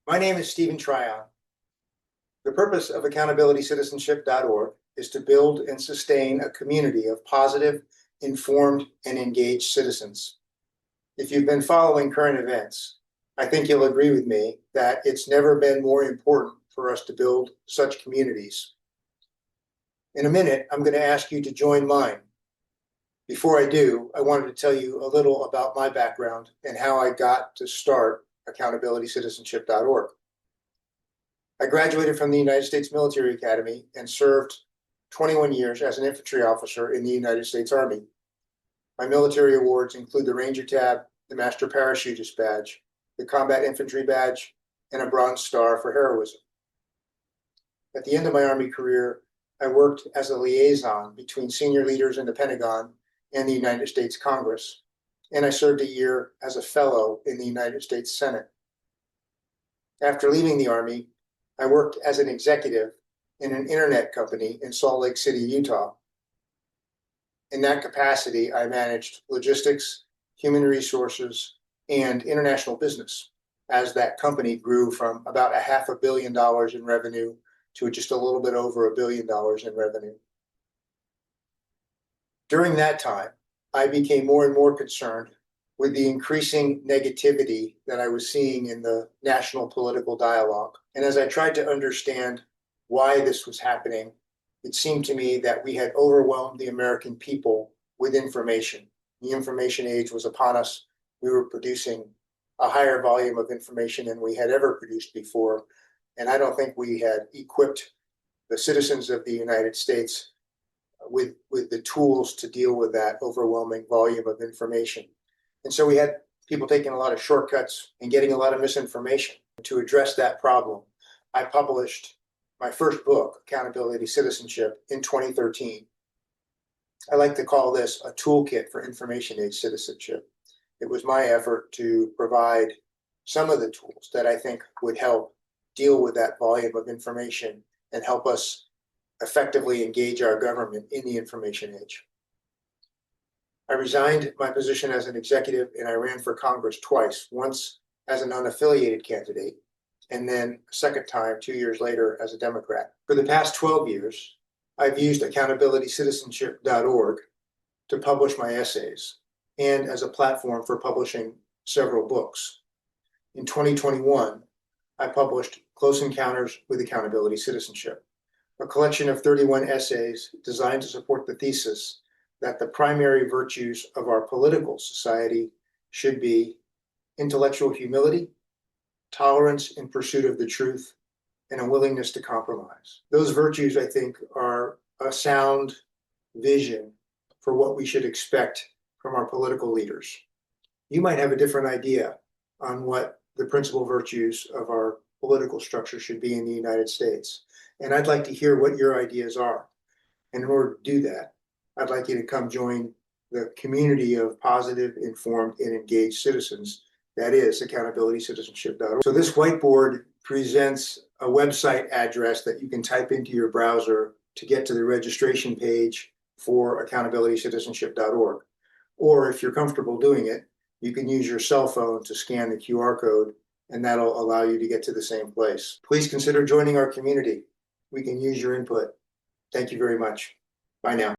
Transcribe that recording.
My name is Stephen Tryon. The purpose of accountabilitycitizenship.org is to build and sustain a community of positive, informed, and engaged citizens. If you've been following current events, I think you'll agree with me that it's never been more important for us to build such communities. In a minute, I'm going to ask you to join mine. Before I do, I wanted to tell you a little about my background and how I got to start accountabilitycitizenship.org. I graduated from the United States Military Academy and served 21 years as an infantry officer in the United States Army. My military awards include the Ranger Tab, the Master Parachutist Badge, the Combat Infantry Badge, and a Bronze Star for heroism. At the end of my Army career, I worked as a liaison between senior leaders in the Pentagon and the United States Congress, and I served a year as a fellow in the United States Senate. After leaving the Army, I worked as an executive in an internet company in Salt Lake City, Utah. In that capacity, I managed logistics, human resources, and international business as that company grew from about $500 million in revenue to just a little bit over $1 billion in revenue. During that time, I became more and more concerned with the increasing negativity that I was seeing in the national political dialogue. And as I tried to understand why this was happening, it seemed to me that we had overwhelmed the American people with information. The information age was upon us. We were producing a higher volume of information than we had ever produced before. And I don't think we had equipped the citizens of the United States with the tools to deal with that overwhelming volume of information. And so we had people taking a lot of shortcuts and getting a lot of misinformation. To address that problem, I published my first book, Accountability Citizenship, in 2013. I like to call this a toolkit for information age citizenship. It was my effort to provide some of the tools that I think would help deal with that volume of information and help us effectively engage our government in the information age. I resigned my position as an executive and I ran for Congress twice, once as an unaffiliated candidate, and then a second time 2 years later as a Democrat. For the past 12 years, I've used accountabilitycitizenship.org to publish my essays and as a platform for publishing several books. In 2021, I published Close Encounters with Accountability Citizenship, a collection of 31 essays designed to support the thesis that the primary virtues of our political society should be intellectual humility, tolerance in pursuit of the truth, and a willingness to compromise. Those virtues, I think, are a sound vision for what we should expect from our political leaders. You might have a different idea on what the principal virtues of our political structure should be in the United States. And I'd like to hear what your ideas are. And in order to do that, I'd like you to come join the community of positive, informed, and engaged citizens. That is accountabilitycitizenship.org. So this whiteboard presents a website address that you can type into your browser to get to the registration page for accountabilitycitizenship.org. Or if you're comfortable doing it, you can use your cell phone to scan the QR code, and that'll allow you to get to the same place. Please consider joining our community. We can use your input. Thank you very much. Bye now.